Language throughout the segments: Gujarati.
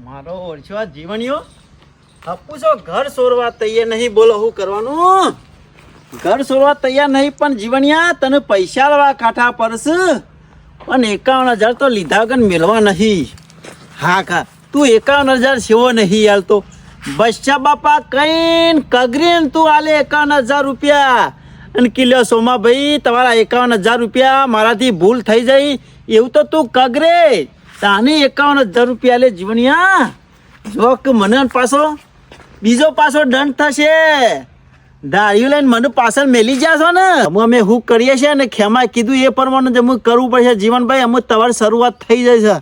મારો ઓળખ્યો જીવણીઓ આપું ઘર સોરવા તૈયાર નહીં. બોલો શું કરવાનું? ઘર સોરવા તૈયાર નહીં પણ જીવણિયા તને પૈસા લેવા કાંઠા પડશે પણ 51,000 તો લીધા વગર મેળવા નહીં. હા કા તું 51,000 સેવો નહીં હાલતો. બચ્ચા બાપા કઈ કગરીને તું આલે 51,000 રૂપિયા અને કિલ્લો સોમાભાઈ તમારા 51,000 રૂપિયા મારાથી ભૂલ થઈ જાય એવું તો તું કગરે તાને 51,000 રૂપિયા લે જીવણિયા. જો કે મને પાછો બીજો પાછો દંડ થશે. દાળીઓ લઈને મને પાછળ મેલી જાશો ને અમે હું કરીએ છીએ ને ખેમા કીધું એ પ્રમાણે અમે કરવું પડશે. જીવનભાઈ અમે તમારી શરૂઆત થઈ જાય છે.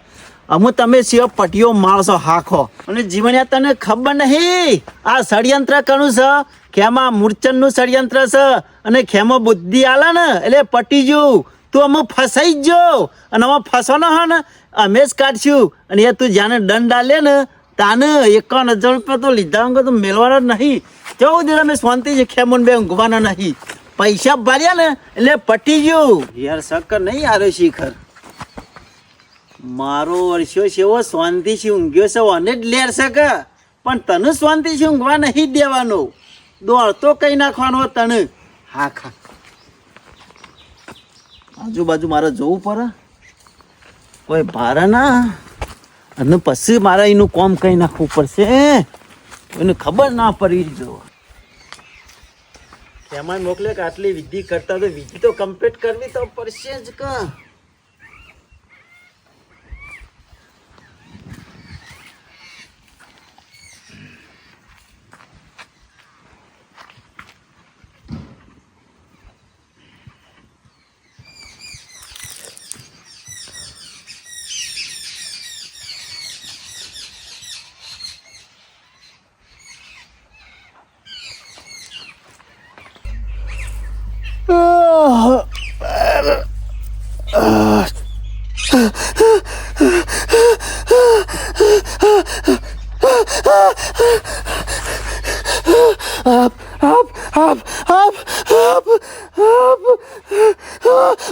અમે તમે સિવાય પટીઓ મારશો હાખો અને જીવણિયા તને ખબર નહીં આ ષડયંત્ર કરું છે. ખેમા મૂર્છનનું ષડયંત્ર છે અને ખેમો બુદ્ધિ આલે ને એટલે પટી જવું. તું અમે ફસાઈ જ જો અને અમે ફસવાનો હો ને અમે જ કાઢશું. અને એ તું જ્યાંને દંડ આલે ને તાને 51,000 રૂપિયા તો લીધા વગર તો મેળવાના નહીં. 14 અમે શાંતિ છે ખેમોન બે ઊંઘવાના નહીં. પૈસા ભર્યા ને એટલે પટી ગયું. યાર શક્કર નહીં હારે શિખર મારો વર્ષો સેવો શાંતિથી ઊંઘ્યો છે અને જ લેર શકે પણ તને શાંતિથી ઊંઘવા નહીં દેવાનો. દોડતો કઈ નાખવાનો તને. હા ખા આજુબાજુ મારે જોવું પડે કોઈ ભારે ના અને પછી મારે એનું કોમ કઈ નાખવું પડશે એને ખબર ના પડી. જો એમાં મોકલે કે આટલી વિધિ કરતા તો વિધિ તો કમ્પ્લીટ કરવી તો પડશે જ કા.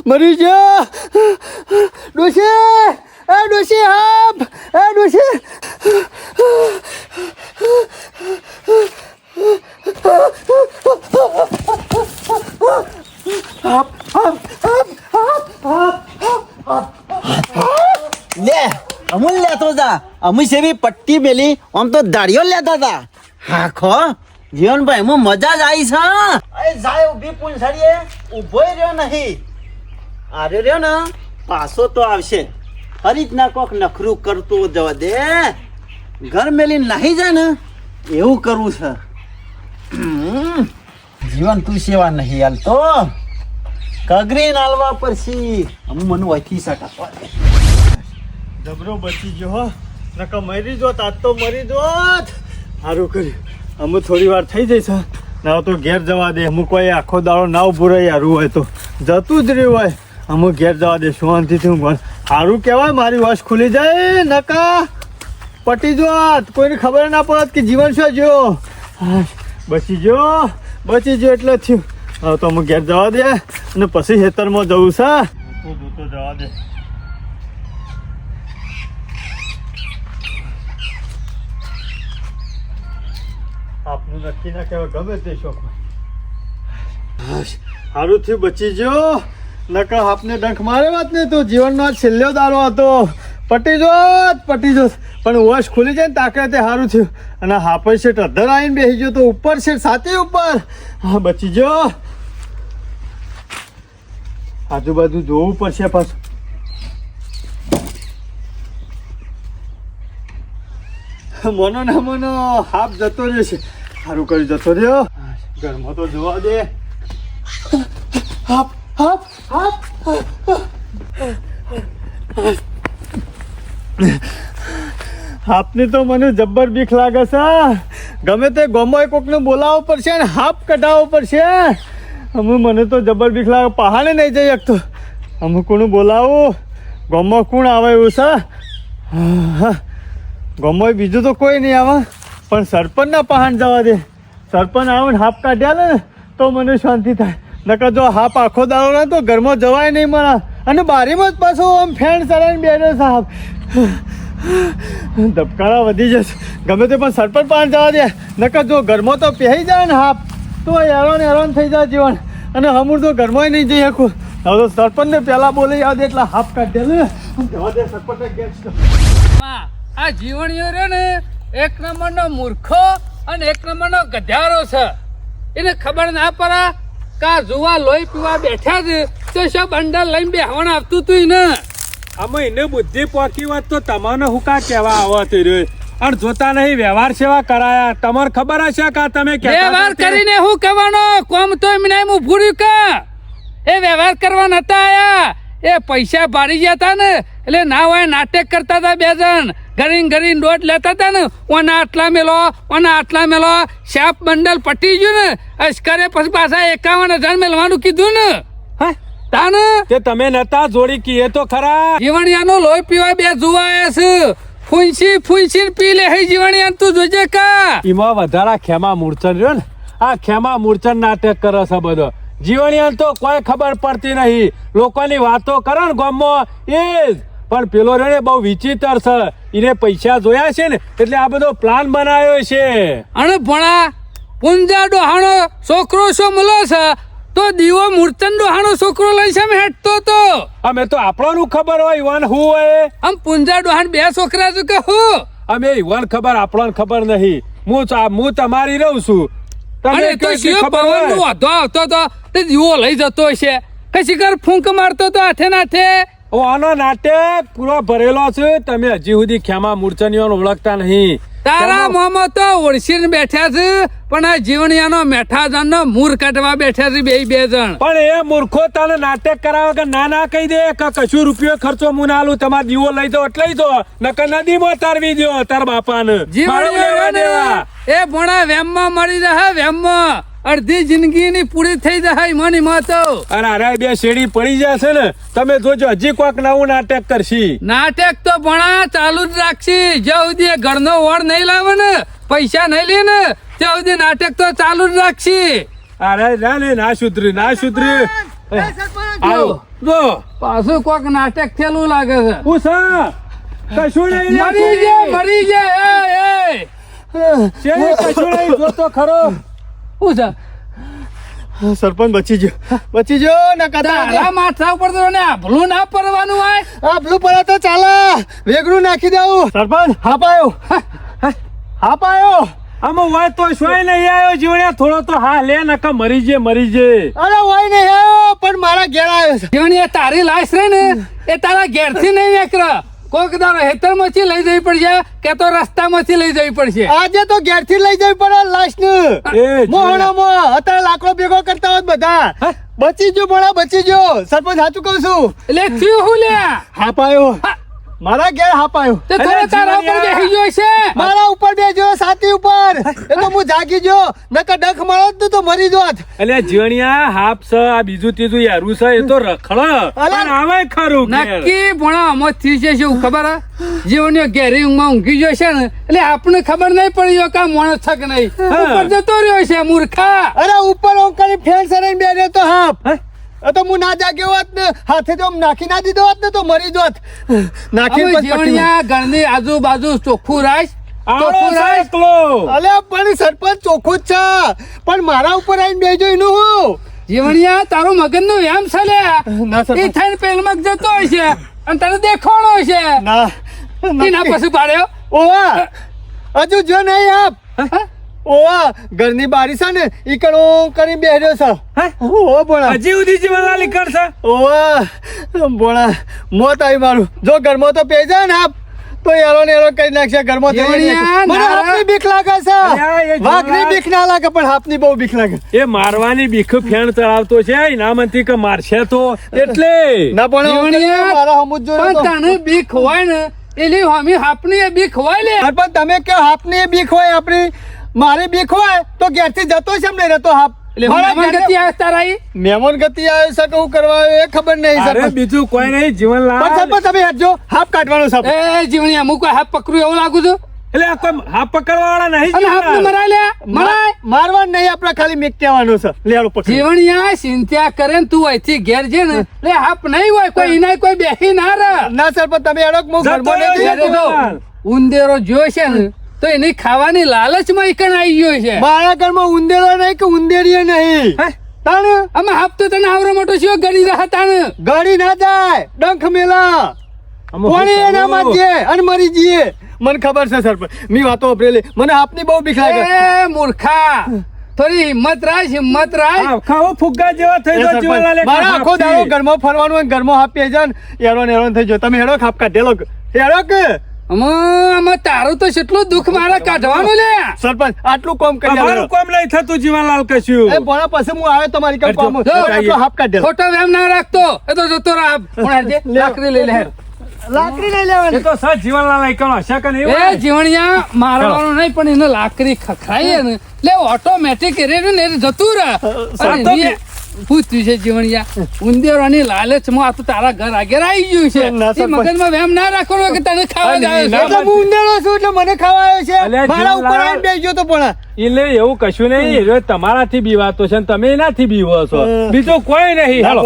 મરી જા ડોશી એ ડોશી હાપ એ ડોશી લે અમૂલ લેતો હતા અમુલ સેવી પટ્ટી મેલી આમ તો દાડીઓ લેતા હતા. હા ખો જીવનભાઈ એમાં મજા જ આવી છે. અરે જાય ઊભી પૂંછડીએ ઊભો રહ્યો નહીં. આરે રહ્યો ને પાછો તો આવશે. ફરી જ ના કોક નખરું કરતું જવા દે. ઘર મેલી નાહી જાય ને એવું કરવું છે. જીવન તું સેવા નહીં હાલતો કગરી નાલવા પછી અમુ મને વચી શકા જબરો બચી ગયો હો નકા મરી જોત આજ તો મરી જોત. સારું કર્યું અમુ થોડી વાર થઈ જઈશ ના તો ઘેર જવા દે. અમુક કોઈ આખો દાડો ના ઉભું રહી હારું હોય તો જતું જ રહ્યું હોય અમુક ઘેર જવા દે શાંતિથી ઊંઘવાનું. સારું કહેવાય મારી વશ ખુલી જાય નકા પટી જોત કોઈને ખબર ના પડત કે જીવન શું જો બચી ગયો એટલે થયું. હવે તો અમુક ઘેર જવા દે અને પછી ખેતરમાં જવું છે. તો જવા દે. આપનું નક્કી ના કહેવાય ગમે તે શોખમાં. સારું થયું બચી ગયો નકર આપને ડંખ મારે વાત ને તો જીવનનો આ છેલ્લો દારો હતો. પટી જોત પણ વશ ખુલી જાય ને તાકાતે સારું થયું. અને હાપર શેઠ અધર આવીને બેસી ગયો તો ઉપર શેઠ સાથે ઉપર. હા બચી ગયો. આજુબાજુ જોવું પડશે પાછું. મોનો ના મોનો હાપ જતો રહેશે. સારું કરી જતો રહ્યો. ઘરમાં તો જોવા દે. હાપ હાપ હાપ હાપની તો મને જબ્બર બીક લાગે છે. ગમે તે ગોમોય કોકને બોલાવવું પડશે ને હાપ કઢાવવો પડશે. મને તો જબ્બર બીક લાગે. પહાડે નહીં જઈ શકતો. અમુક કોનું બોલાવું ગોમો કોણ આવે એવું છે. ગોમો બીજું તો કોઈ નહીં આવે પણ સરપંચના પહાણ જવા દે. સરપંચ આવે ને હાપ કાઢ્યા ને તો મને શાંતિ થાય. નકર જો હાપ આખો દાડો ને તો ઘરમાં જવાય નહીં મળે. અને બારીમાં જ પાછો આમ ફેન ચડાવીને બેઠો સાહેબ. ધબકારા વધી જશે ગમે તે પણ સરપંચ પાસે જવા દે નકર જો ઘરમાં તો પહેરી જાય ને હાપ તો હેરાન થઈ જાય જીવન અને હમુર તો ઘરમાં નહીં જઈ શકું હવે તો સરપંચને પહેલા બોલી યાદ એટલે હાફ કાઢી દે ને જવા દે સરપંચને ગેસ આ જીવણીઓ રે ને એક નંબરનો મૂર્ખો અને એક નંબરનો ગધારો છે એને ખબર ના પડે કા જુવા લોહી પીવા બેઠા છે તો શું બંડલ લઈને બેહવાનું આવતું તું ને આમાં એને બુદ્ધિ પોકી વાત તો તમને હું કા કહેવા આવત રહ્યો અને જોતા નહીં વ્યવહાર સેવા કરાયા તમને ખબર હશે કે તમે વ્યવહાર કરીને હું કહેવાનો કોમ તો એમને હું ભૂલ્યું કે એ વ્યવહાર કરવા નતા આયા એ પૈસા ભાડી ગયા હતા ને એટલે ના હોય નાટક કરતા હતા બે જણ ઘરી દોઢ લેતા હતા ને ઓના આટલા મેલો શાપ બંડલ પટી ગયું ને અશ્કરે પછી પાછા 51,000 મેળવાનું કીધું ને હા તાને તે તમે નતા જોડી કીએ તો ખરા જીવણિયાનો લોહી પીવા બે જોવાયા છે ફૂંસી પી લે હે જીવણિયા તું જોજે કા એમાં વધારા ખેમા મૂર્છન રહ્યો ને આ ખેમા મૂર્છન નાટક કરે છે બધો જીવણિયાને તો કોઈ ખબર પડતી નહીં લોકોની વાતો કરે ને ગામમાં એ જ પણ પેલો રે બહુ વિચિત્ર છે એને પૈસા જોયા છે ને એટલે આ બધો પ્લાન બનાવ્યો છે અને ભણા પુંજા ડોહાણો છોકરો શું મળો છે તો દીવો મૂર્તન ડોહાણો છોકરો લઈ છે હેઠતો તો અમે તો આપણોનું ખબર હોય ઈવાન હું હોય આમ પુંજા ડોહાણ બે છોકરા છું કે હું અમે ઈવાન ખબર આપણને ખબર નહીં હું તમારી રહું છું અને તો શિવ પવન નો વાંધો આવતો તો તે દીવો લઈ જતો હશે કશી કર ફૂંક મારતો તો હાથે નાથે આનો નાટક પૂરો ભરેલો છે તમે હજી સુધી ખેમા મૂર્છનીઓને ઓળખતા નહીં તારા મોમાં તો ઓળસીને બેઠા છે પણ આ જીવણિયાનો મેઠા જણનો મૂર કાઢવા બેઠા છે બે જણ પણ એ મૂર્ખો તને નાટક કરાવે કે ના કહી દે કે કશું રૂપિયો ખર્ચો મુનાલું તમારે દીવો લઈ દો એટલે લઈ દો નકર નદીમાં તારવી દો તાર બાપાને જીવણિયા એ ભણા વેમમાં મરી રહે વેમમાં અડધી જિંદગીની પૂરી થઈ જાય મની માતો અને અરે બે શેડી પડી જશે ને તમે જોજો હજી કોઈક નવું નાટક કરશી નાટક તો ભણા ચાલુ જ રાખશી જ્યાં સુધી ઘરનો વડ નહીં લાવે ને પૈસા નહીં લે ને ત્યાં સુધી નાટક તો ચાલુ જ રાખશી અરે ના સુધરી આવો જો પાછું કોક નાટક થયેલું લાગે છે કશું નહીં મરી જાય કશું નહીં જોતો ખરો શું છે સરપંચ બચી ગયો ને તારા માથા ઉપર તો ને આભલું ના પરવાનું હોય આભલું પડે તો ચાલે વેગડું નાખી દઉં સરપંચ હાપ આવ્યો આમાં હોય તો શું નહીં આવ્યો જીવણ્યા થોડો તો હા લે નકા મરી જે અરે હોય નહીં આવ્યો પણ મારા ઘેર આવ્યો છે જીવણી તારી લાશ રે ને એ તારા ઘેર થી નહીં નીકળે કોક દાડો હેતર માંથી લઈ જવી પડશે કે તો રસ્તા માંથી લઈ જવી પડશે આજે તો ઘેર થી લઈ જવી પડે લાશ ને મોહણામાં અત્યારે લાકડો ભેગો કરતા હોત બધા બચી ગયો સરપંચ સાચું કહું છું એટલે થયું હું લે હાપ આવ્યો મારા ઘેર હાપ આવ્યો તે તારા ઉપર બેસી ગયો છે મારા ઉપર બેસી સાથી ઉપર એ તો હું જાગી ગયો નકર ડખ મળો તો મરી જોત એટલે જીવણિયા હાપ છે આ બીજું ત્રીજું યારું છે એ તો રખડ પણ આવે ખરું નક્કી ભણા અમત થી છે શું ખબર જીવણીઓ ઘેરી ઊંઘમાં ઊંઘી ગયો છે ને એટલે આપણને ખબર નહીં પડી કે માણસ છે કે નહીં ઉપર જતો રહ્યો છે મૂર્ખા અરે ઉપર ઓંકારી ફેન સરાઈ બેઠો તો હાપ તો હું ના જાગ્યો હોત ને હાથે જો નાખી ના દીધો હોત ને તો મરી જોત નાખી જીવણિયા ઘરની આજુબાજુ ચોખ્ખું રાખ અલે પણ સરપંચ ચોખ્ખું જ છે પણ મારા ઉપર આવીને બેજો એનું હું જીવણિયા તારો મગજ નો વ્યાયામ છે લે એ થઈને પેલમાં જતો હોય છે અને તને દેખાણો છે ના એના પછી પાડ્યો ઓવા હજુ જો નહીં આપ ઓવા ઘરની બારી છે ને ઈ કણો કરી બેહ્યો છે ઓ બોલા હજી ઉધી જીવનલા લીકડશે ઓવા બોલા મોત આવી મારું જો ઘરમાં તો પે જાય ને આપ તો એરો ને એરો કરી નાખશે ઘરમાં મને હાપની બીક લાગે છે વાઘની બીક ના લાગે પણ હાપની બહુ બીક લાગે એ મારવાની બીક ફેણ ચડાવતો છે ઇનામંતી કે મારશે તો એટલે ના પણ મારા હમુજ જો તને બીક હોય ને એલી હમી હાપની બીક હોય લે પણ તમે કે હાપની બીક હોય આપણી મારી બીક હોય તો ઘેરથી જતો છે એમ નહીં રહેતો હાપ મહેમાન ગતિ આવે તારા મહેમાન ગતિ આવે છે હું કરવા એ ખબર નહીં અરે બીજું કોઈ નહીં જીવન પણ તમે હેડજો હાપ કાઢવાનો છે એ જીવણિયા હું કોઈ હાપ પકડું એવું લાગુ છું એટલે આ કોઈ હાફ પકડવા વાળા નહીં અને હાફ જીવનલાલ. મરાય લે મરાય મારવાનું નહીં, આપણે ખાલી મેક કહેવાનું છે. લે હાલો પકડી. જીવણિયા ચિંતા કરે ને તું અહીંથી ઘેર છે ને એટલે હાફ નહીં હોય કોઈ એના કોઈ બેસી ના રહે ના સરપંચ તમે હેડો કે હું જતો ઘરમાં નહીં રહ્યો જતો. જીવનલાલ. ઉંદેરો જોયો છે ને તો એની ખાવાની લાલચમાં ઈકણ આવી ગયો છે મારા ઘરમાં ઉંદેરો નહીં કે ઉંદેરીએ નહીં. હે? તાણ અમે હાફ તો તને આવરો મોટો શિયો ગણી રહ્યા તાને ગાડી ના જાય, ડંખ મેલા આમાં કોણી શું એનામાં કરવું? જે અને મરી જઈએ. મને ખબર છે સરપંચ, મી વાતો વાપરેલી. મને આપની બહુ બીક લાગે. એ મૂર્ખા થોડી હિંમત રાખ હા, ખાઓ ફુગ્ગા જેવા થઈ એ ગયો સરપંચ, જીવનલાલ, એક મારા આખો હાફથી. દાડો ઘરમાં ફરવાનું હોય, ઘરમાં હાપી જાય ને એરોન એરોન થઈ ગયો. તમે હેડો ખાપ કાઢેલો હેડો કે અમે તારું તો કેટલું દુઃખ મારે કાઢવાનું લે સરપંચ આટલું કામ કરી અમારું આલો. કામ નહીં થતું જીવનલાલ કશું એ ભણા પછી હું આવ્યો તમારી કામ કરજો. કામ. જો, આટલો હાપ કાઢેલો. ખોટો વેમ ના રાખતો એ તો જતો રાહ લાકડી લઈ લે લાકડી નહીં એ લેવાની. તો સર જીવનલાલ એકનો હશે કે નહીં એ હોય? જીવણિયા મારવાનું નહીં પણ એને લાકડી ખખડાઈએ ને એટલે ઓટોમેટિક રે ને એ જતું રહે સાતો અને પૂછ્યું છે જીવણિયા ઉંદેરોની લાલચમાં આ તો તારા ઘર આગળ આવી ગયું છે ના, એ સરપંચ. મગજમાં વેમ ના રાખવાનો કે તને ખાવા જ આવે ના, છે એટલે હું ઉંદેડો છું એટલે મને ખાવા આવ્યો છે. અલ્યા, મારા ઉપર જીવનલાલ. આવીને બેસી ગયો તો પણ એટલે એવું કશું નહીં, એ તમારાથી બીવાતો છે ને તમે એનાથી બીવો છો, બીજું કોઈ નહીં. હાલો.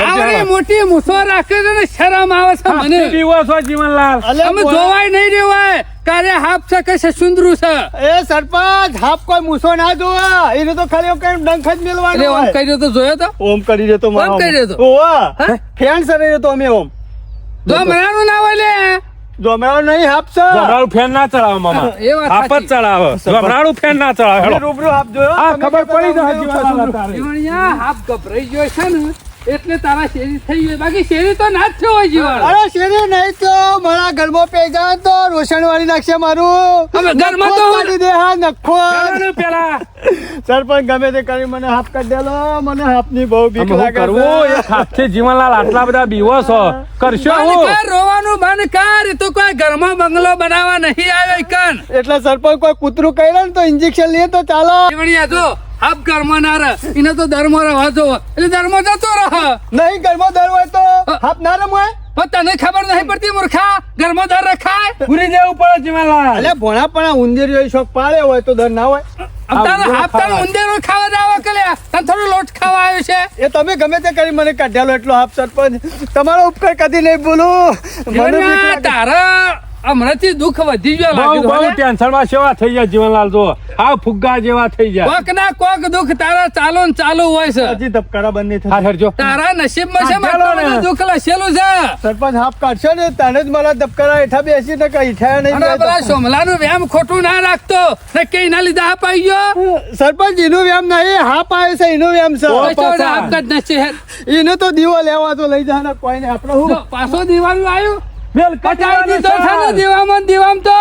આવડી મોટી મૂછો રાખે છે ને શરમ આવે છે મને હાથથી બીવો છો જીવનલાલ. અલ્યા, અમે પણ- જોવાય નહીં રેવાય કારે હાફ છે કે સુંદરું છે એ સરપંચ હાફ કોઈ મૂસો ના જોવા, એને તો ખાલી કઈ ડંખ જ મેલવાનો એટલે ઓમ હોય. કર્યો તો જોયો તો ઓમ કરી દે તો મારા ઓમ કરી દે તો? ઓવા હે? ફેન સરે તો અમે ઓમ દોમરાનું ના હોય લે જોમેરો નહીં હાફ છે. ગમરાળું ફેન ના ચડાવો મામા, એ વાત હાફ જ સાચી. ચડાવો, ગમરાળું ફેન ના ચડાવો. અમે હેલો. રૂબરૂ હાફ જોયો. હા, તમે ખબર કહેતા પડી હતા જાય એવું જીવનલાલ થતું. તારે. જીવણિયા હાફ ગભરાઈ ગયો છે ને એટલે તારા શેરી થઈ ગઈ બાકી શેરી તો ના જ થયો હોય જીવન અરે શેરી નહીં તો મારા ઘરમાં પે જાય તો રોશન વાળી નાખશે મારું. હવે ઘરમાં નખો તો- જ કાઢી દે હા નખો. પેલાનું પેલા. સરપંચ ગમે તે કરી મને હાફ કાઢી દેલો. મને હાફની બહુ બીક આમ હું લાગે કરવું? છે. એક હાથથી જીવનલાલ આટલા બધા બીવો છો, કરશો બંધ હું? કર રોવાનું બંધ કર એ તો કોઈ ઘરમાં બંગલો બનાવવા નહીં આવ્યો ઈકન એટલે સરપંચ કોઈ કૂતરું કર્યું ને તો ઇન્જેક્શન લઈએ તો ચાલો. જીવણિયા જો હાફ ઘરમાં ના રહે એને તો ધર્મ રહેવા દો એટલે ધર્મ જતો રહે નહીં ઘરમાં દર હોય તો હાફ ના રમાય. પણ તને ખબર નહીં પડતી મૂર્ખા ઘરમાં દર રખાય પૂરી જવું પડે જીવનલાલ. એટલે ભોણા પણ ઉંદેરિયો શોખ પાડે હોય તો દર ના હોય. આમ તારે ઉંદેરો હાફ તારે ખાવા. ઉંદેરો ખાવા જાવ કે લે તને થોડો લોટ ખાવા આવ્યો છે એ તમે ગમે તે કરી મને કાઢ્યાલો એટલો હાફ સરપંચ. તમારો ઉપકાર કદી નહીં બોલું. મને બીક જીવણિયા લાગે. તારા હમણાંથી દુઃખ વધી ગયો બહુ લાગે બહુ ટેન્શનમાં સેવા થઈ જાય જીવનલાલ, જો આ ફુગ્ગા જેવા થઈ જાય. કોક ના કોક દુઃખ તારા ચાલો ને ચાલુ હોય છે હજી ધબકારા બંધ નહીં હા થતા. હેરજો. તારા નસીબમાં છે કાઢેલો આટલું ને. બધું દુઃખ લખેલું છે સરપંચ હાફ કાઢશો ને તાને જ મારા ધબકારા હેઠા બેસી ને કઈ ઠાયા નહીં અને આ પેલા બેસતા. સોમલાનું વ્યાયામ ખોટું ના રાખતો નક્કી એના લીધે આપ આવી ગયો સરપંચ એનું વ્યામ નહીં હાફ આવે છે એનું વ્યામ છે. પૈસા વડે આપ કાઢ નાખશે હેર. એને તો દીવો લેવા તો લઈ જા ને કોઈ ને આપણે જો, હું પાછો દીવાનું આવ્યું બેલ કટાઈ દીધો છે ને કટાઈ દીવામાં ને દીવામાં તો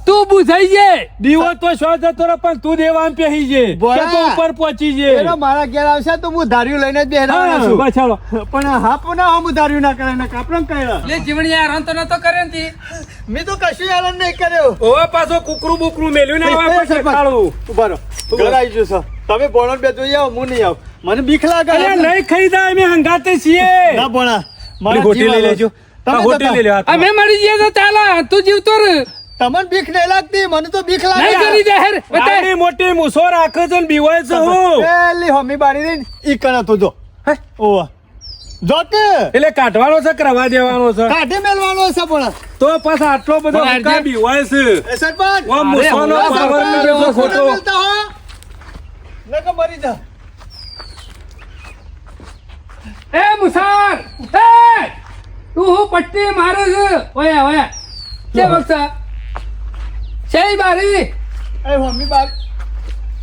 તું બુઝાઈ જાય દીવો તો શો જતો રહે પણ તું દેવામ પહેરી જે બોલા. કે તું ઉપર પહોંચી જે. એનો મારા ઘેર આવશે તો હું ધાર્યું લઈને જ બેહરાવાનો હા, છું. બસ ચાલો. પણ હાફ ના હું ધાર્યું ના કરે ને કાપડમ કર્યા. લે જીવણી હેરાન તો નતો કર્યો ને તી. મેં તો કશું હેરાન નહીં કર્યો. ઓવે પાછો કુકરું બુકરું મેલ્યું ના આવે પછી સરપંચ. ખાડું. ઉભા રહો. ઘર આવી ગયું છે. તમે બોણો બે જોઈ આવો હું નહીં આવું. મને બીક લાગે. અરે નહીં ખાઈ જાય અમે હંગાતે છીએ. ના ભણા. પેલી મારા હોટી જીવ લઈ આલો. લેજો. તમે આ હોટી જતા. લઈ લે હાથમાં. અમે મરી જઈએ તો ચાલે તું જીવતો રહે તમને બીક નહીં લાગતી મને તો બીક નહીં લાગે. કરી જાય હેર બતાય આવડી મોટી મૂછો રાખે છે ને બીવાય છે હું. પેલી હોમી બારી રહીને ઈ કણ હતો જો. હે? ઓવા. જો કે એટલે કાઢવાનો છે કે રવા દેવાનો છે કાઢી મેલવાનો છે પણ. તો પાછો આટલો બધો બહાર હંકા જે. બીવાય છે. એ સરપંચ. ઓ મૂછોનો અરે, પાવર સરપંચ, નીકળ્યો છે ખોટો. મેલતા હો. નકર મરી જા. એ મુસાર એ તું હું પટ્ટી મારું છું ઓયા ઓયા કે વખત શેઈ બારી એ હોમી બારી.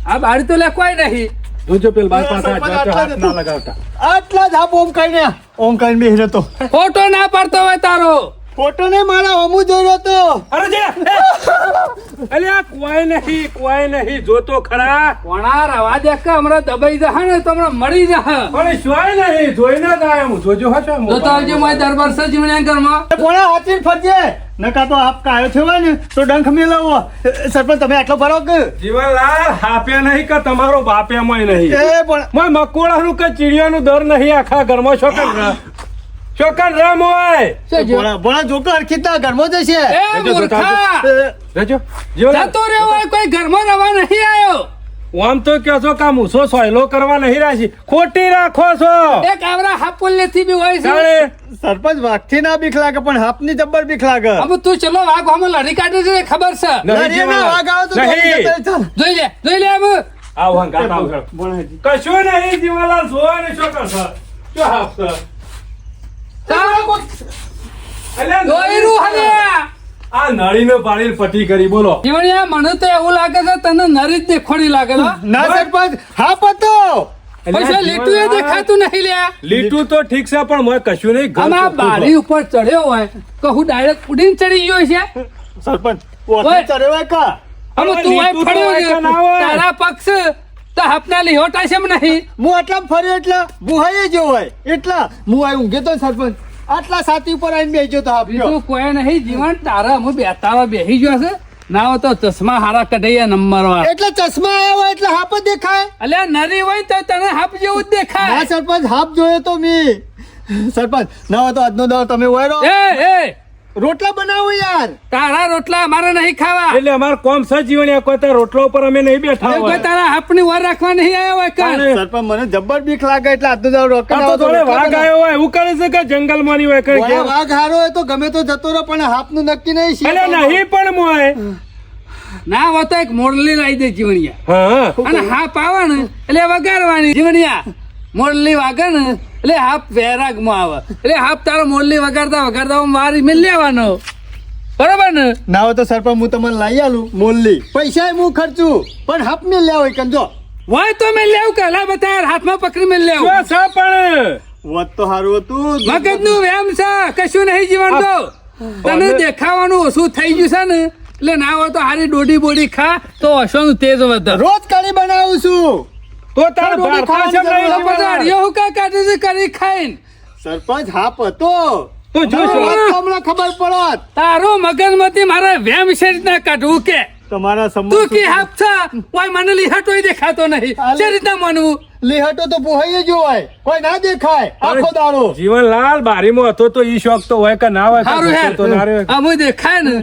આ બારી તો લેખવાય નહીં જોજો પેલ બાર પાસે સરપંચ હાથ આટલા જ ના હતું. લગાવતા. આટલા જ આપ ઓમ કઈને ઓમ કઈને બેહી રહેતો. ફોટો ના પાડતો હોય તારો ફોટો ને મારા હમું જોયો તો. અરે જે અલ્યા કોઈ નહીં જોતો ખરા. કોણા રવા દે કે હમણાં દબાઈ જશે ને તો હમણાં મળી જશે પણ શું નહીં જોઈને જ આયા હું. જોજો હશે જો તો આવજે મોય દરબાર છે જીવણ્યા ઘરમાં એ પોણા હાથીને ફરજે. નકા તો આપ કાયો છે હોય ને તો ડંખ મેલાવો. સરપંચ તમે આટલો ભરો કે જીવનલાલ હાપ્યા નહીં કે તમારો બાપ્યામાંય નહીં. એ પણ મોય મકોડાનું કે ચીડિયાનું દર નહીં આખા ઘરમાં શું કરે ચોકન રમ હોય શું જો? ભણા જોકો હરખીતા ઘરમાં જશે એ મૂર્ખા રેજો જીવનલાલ જતો રહ્યો હોય કોઈ ઘરમાં રવા નહીં આવ્યો આમ તો કહો છો કે મૂસો સોયલો કરવા નહીં રાશી ખોટી રાખો છો એક આવરા હાપુલ થી બી હોય છે જાણે સરપંચ વાઘથી ના બીક લાગે પણ હાપની જબ્બર બીક લાગે હવે તું ચલો વાઘ હમ લડી કાઢે છે ખબર છે નહીં, લડીએ ના, જીવનલાલ. વાઘ આવે તો નહીં. દોડી જતા રહે, ચાલ. જોઈ લે હવે આવો હંગાત આવો કરો. ભણાજી. કશું નહીં જીવનલાલ જોવા ને શું કરશો શું હાપશો અલ્યા, દોયરું હલ્યા આ નળીને પાડીને પટી કરી બોલો જીવણિયા મને તો એવું લાગે છે તને નરી જ દેખોડી લાગે છે ના સરપંચ હાપ હતો પૈસા લીટું એ દેખાતું નહીં લ્યા લીટું તો ઠીક છે પણ મોય કશું નહીં ઘર આમાં ચોખ્ખું બારી ઉપર ચડ્યો હોય તો હું ડાયરેક્ટ ઉડીને ચડી ગયો છે સરપંચ ઓય. ઓઠે ચડેવાય કા હવે તું લીટું આ તો ફળ્યો હોય છે. કે ના હોય? તારા પક્ષ તો હપના લીહોટા છે એમ નહીં હું આટલા ફર્યો એટલે બુહાઈ જો હોય એટલા હું આ ઊંઘે તો સરપંચ આટલા છાતી ઉપર આવીને બેસ્યો તો હાપ્યો બીજું કોઈ નહીં જીવન તારા હું બેતાવા બેહી ગયો છે ના હોય તો ચશ્મા હારા કઢાઈએ નંબર વાળા એટલે ચશ્મા આવ્યા હોય એટલે હાપ જ દેખાય અલ્યા નરી હોય તો તને હાપ જેવું જ ના દેખાય સરપંચ હાપ જોયો તો મી સરપંચ ના હોય તો આજનો દાવ તમે વાયરો એ રોટલા બનાવો યાર તારા રોટલા અમારે નહીં ખાવા એટલે અમાર કોમ સજીવણિયા કોઈ તો રોટલા ઉપર અમે નહીં બેઠા એ કોઈ હોય તારા હાપની વાર રાખવા નહીં આવ્યા હોય કાન સરપંચ મને જબ્બર બીક લાગે એટલે આજનો દાવ રોટલા આ તો જોડે વાઘ આવ્યો હોય એવું કરે છે કે જંગલમાંની હોય કઈ વાહ, વાઘ હારો હોય તો ગમે તો જતો રહો પણ હાપનું નક્કી નહીં શી એટલે નહીં પણ મોય ના હોય તો એક મોરલી લાવી દે જીવણિયા હા અને હાપ આવે ને એટલે વગાડવાની જીવણિયા મોરલી વાગે ને એટલે હાપ વૈરાગમાં આવે એટલે હાપ તારો મોરલી વગાડતા વગાડતા મારી મેં લેવાનો બરાબર ને ના હોય તો સરપંચ હું તમને લાવી આલું મોલ્લી પૈસા હું ખર્ચું પણ હાપ મેં લેવો હોય કંજો હોય તો મેં લેવું કે લા બતા હાથમાં પકડી મેં લેવું શું છે પણ વાત તો સારું હતું મગજ નું વ્યાયામ છે કશું નહીં જીવન તો તને દેખાવાનું ઓછું થઈ ગયું છે ને એટલે ના હોય તો હારી ડોડી બોડી ખા તો હસવાનું તેજ વધે રોજ કઢી બનાવું છું તો તાર ભારતા છે નહીં તો પછી જીવનલાલ? અડિયો હું કાંઈ કાઢે છે કરી ખાઈને સરપંચ હાપ હતો તો જો હવે છો. વાત તો હમણાં ખબર પડત તારું મગજમાંથી મારે વ્યાયામ છે રીતના કાઢવું કે તમારા તું સંબંધ કે હાફ છે કોઈ મને લીહટોય દેખાતો નહીં છે રીતના માનવું લેહટો તો પોહાઈ જ હોય કોઈ ના દેખાય આખો દાડો જીવનલાલ બારીમાં હતો તો ઈ શોખ તો હોય કે ના હોય સારું કે યાર તો ના રહે. આ હું દેખાય ને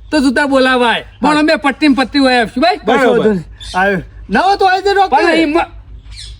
તો જૂતા બોલાવાય પણ અમે પટ્ટી પટ્ટી હોય આપશું ભાઈ બરાબર. આવ્યો ના હોય તો આવી જજો પણ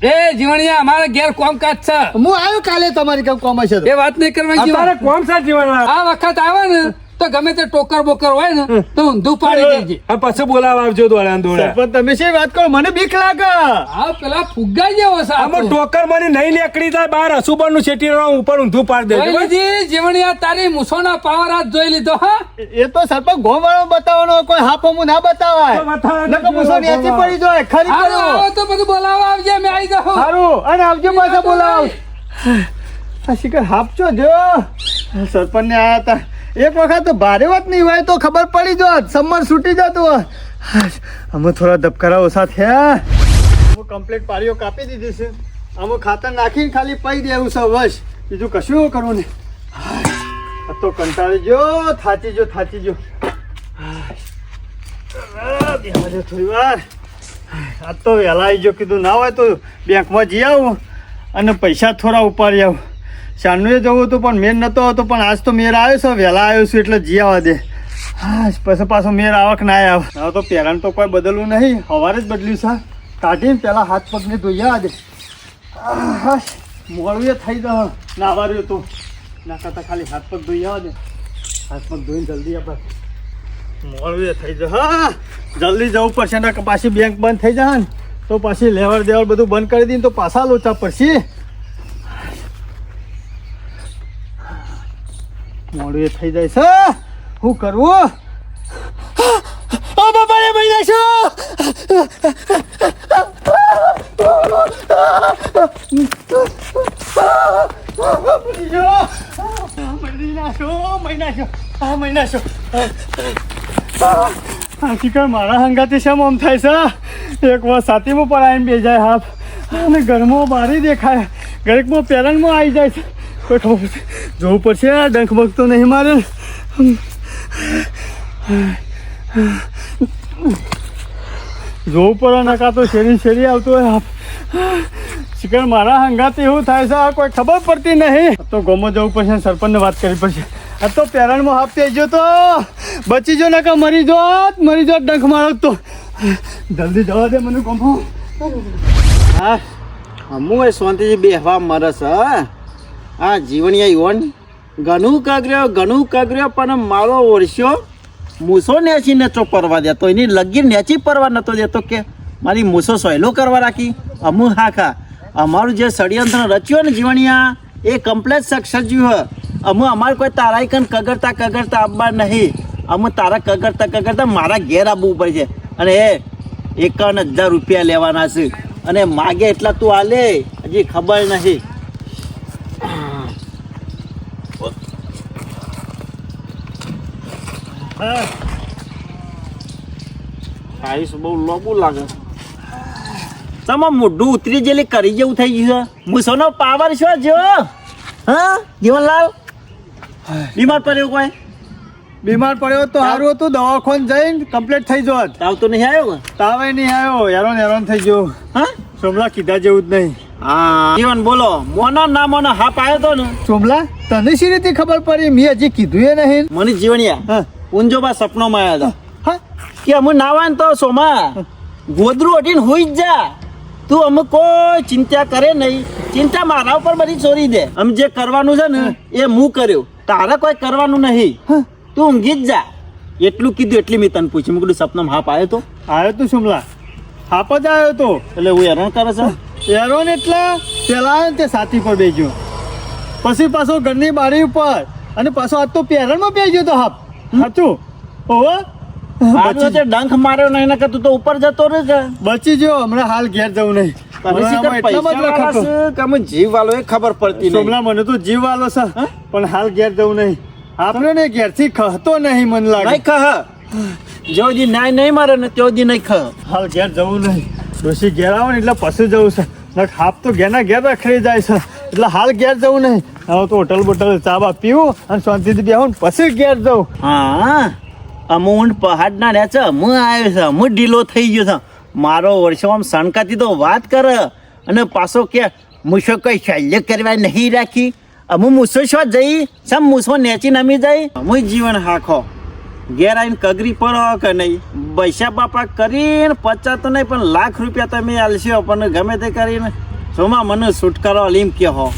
એ જીવણિયા અમારે ઘેર કોમકાજ છે હું આવ્યો કાલે તમારી કામ કોમ હશે તો. એ વાત નહીં કરવાની અત્યારે જીવન કોમ છે જીવનલાલ આ વખત આવે ને તો ગમે તે ટોકર બોકર હોય ને તો ઊંધું પાડી દેજે આ પછી બોલાવા આવજો દોડ્યા દોડ્યા સરપંચ તમે શી વાત કરો મને બીક લાગે આ પેલા ફુગ્ગા જેવો છે આ આમાં તો. ટોકર મને નહીં નીકળી જાય બહાર અસુબર નું શેટી ઉપર ઊંધું પાડી દેજો જોઈ લીધી જીવણિયા તારી મૂછોના પાવર હાથ જોઈ લીધો હા એ તો સરપંચ ગોવાળો બતાવવાનો હોય, કોઈ હાપો હું ના બતાવાય તો બતાવે નકર પૂછો નેચી પડી જાય ખરી હાલો, પડો આવો તો બધું બોલાવા આવજે મેં આવી જાઉં સારું અને આવજો પાછા બોલાવ આ શિખર હાપચો જો સરપંચ ને આયા હતા એક વખત તો ભારે વાત નહીં હોય તો ખબર પડી જોત સમર છૂટી જતું અમે થોડા ધબકારા ઓછા થયા હું કમ્પ્લીટ પારીઓ કાપી દીધી છે અમે ખાતર નાખીને ખાલી પઈ દેવું છે બસ બીજું કશું કરવું નહીં આ તો કંટાળી જો થાચી જો બેહવા દે થોડી વાર આજ તો વહેલા આવી જો કીધું ના હોય તો બેંકમાં જઈ આવું અને પૈસા થોડા ઉપાડી આવું શાનુએ જવું હતું પણ મેર નહોતો આવતો પણ આજ તો મેર આવ્યો છે વહેલા આવ્યો છું એટલે જઈ આવવા દે હા પછી પાછો મેર આવક ના આવે હવે તો પહેલાં તો કોઈ બદલવું નહીં સવારે જ બદલ્યું છે કાઢીને પહેલાં હાથ પગને ધોઈ આવવા દે હા મોડું એ થઈ ગયું નાવા રહ્યું તો ના કરતાં ખાલી હાથ પગ ધોઈ આવવા દે હાથ પગ ધોઈને જલ્દી આપણે મોડું એ થઈ જાય હા જલ્દી જવું પડશે ને પાછી બેંક બંધ થઈ જાય ને તો પાછી લેવડ દેવડ બધું બંધ કરી દઈને તો પાછા લોચા પડશે મોડું એ થઈ જાય છે શું કરવું ઓ બાપા રે મહિના શું હકીકત મારા હંગાથી શેમ આમ થાય છે એક વાર સાતીમાં પણ આવીને બે જાય હાફ અને ઘરમાં બારી દેખાય ઘરેકમાં પેરનમાં આવી જાય છે કોઈ ખબર જોવું પડશે ડંખ બગ તો નહીં મારે જોવું પડે નકા તો શેરી આવતો હોય હાફ શિકર મારા હંગાત એવું થાય છે આ કોઈ ખબર પડતી નહીં આ તો ગોમો જવું પડશે સરપંચને વાત કરવી પડશે આ તો પેરણમાં હાફ ગયો તો બચી જો નકા મરી જોત ડંખ મારો તો જલ્દી જવા દે મને ગોમો. હા હું એ શાંતિથી બેહવા મરસ આ જીવણીયા યોન ઘણું કાગર્યો પણ મારો ઓળશ્યો મૂસો નેચી નેચો પરવા દેતો એની લગી નેચી પરવા નતો દેતો કે મારી મૂસો સહેલો કરવા રાખી અમુ હા અમારું જે ષડયંત્ર રચ્યો ને જીવણિયા એ કમ્પ્લેટ સક્સેસ જ્યું અમુ અમારે કોઈ તારા કન કગરતા આવવા નહીં અમુ તારા કગરતા મારા ઘેર આવવું પડે છે અને એ 51,000 રૂપિયા લેવાના છે અને માગે એટલા તું આલે હજી ખબર નહીં. આયુષ બહુ લોબુ લાગે તમે મોઢું ઉતરી જેલી કરી જેવું થઈ ગયું છે મૂસોનો પાવર શું જો હા જીવનલાલ બીમાર પડ્યો કોઈ બીમાર પડ્યો તો સારું હતું દવાખાને જઈને કમ્પ્લીટ થઈ જોત. તાવ તો નહીં આવ્યો તાવે નહીં આવ્યો હેરાન થઈ ગયો. હા સોમલા કીધા જેવું જ નહીં. હા જીવન બોલો મોનો ના મોનો હાપ આવ્યો તો ને સોમલા તને શી રીતે ખબર પડી મેં હજી કીધું એ નહીં. મને જીવણિયા હા ઊંઝોબા સપનોમાં આવ્યા હતા હા કે અમે નાવા ને તો સોમા ગોદરું અડીને હોઈ જ જા તું અમે કોઈ ચિંતા કરે નહીં ચિંતા મારા ઉપર બધી છોડી દે અમે જે કરવાનું છે ને એ હું કર્યું તારે કોઈ કરવાનું નહીં તું ઊંઘી જ જા એટલું કીધું એટલી મેં તને પૂછ્યું મેં કીધું સપનામાં હાપ આવ્યો તો આવ્યો તું સોમલા હાપ જ આવ્યો તો એટલે હું હેરાન કરે છે હેરોન એટલે પેલા આવ્યો ને તે સાથી પર બેસ્યો પછી પાછો ઘરની બારી ઉપર અને પાછો આજ તો પેરણમાં બેસ્યો તો હાપ સાચું ઓહો આજે જે ડંખ માર્યો નહીં ને કે તું તો ઉપર જતો રહે છે બચી ગયો હમણાં હાલ ઘેર જવું નહીં. તને શી ખબર એટલામાં જ પૈસા રખાતો. વાળા છે કે અમે જીવ વાળો એ ખબર પડતી નહીં સોમલા મને તો જીવ વાલો છે પણ હાલ ઘેર જવું નહીં આપણે ને ઘેરથી ખહતો નહીં મને લાગે નહીં ખહ જો દી નાય નહીં મારે ને તેઓ દી નહીં ખહ હાલ ઘેર જવું નહીં ડોશી ઘેર આવે ને એટલે પછી જવું છે નક હાફ તો ઘેરના ઘેર રખડી જાય છે એટલે હાલ ઘેર જવું નહીં હવે તો હોટલ બોટલ ચા બા પીવું અને શાંતિથી બેહું ને પછી ઘેર જવું. હા અમુંડ પહાડના રહ્યા છે હું આવ્યો છે હું ઢીલો થઈ ગયો છે મારો વર્ષો આમ સણકાથી તો વાત કરે અને પાછો કે મૂસો કઈ શલ્ય કરવા નહીં રાખી અમુ મૂસો શું જઈ સમ મૂસો નેચી નમી જાય અમુ જીવન હાખો ઘેર આવીને કગરી પડો કે નહીં પૈસા બાપા કરીને 50 તો નહીં પણ લાખ રૂપિયા તમે આલશો પણ ગમે તે કરીને સોમાં મને છુટકારો લીમ કે હો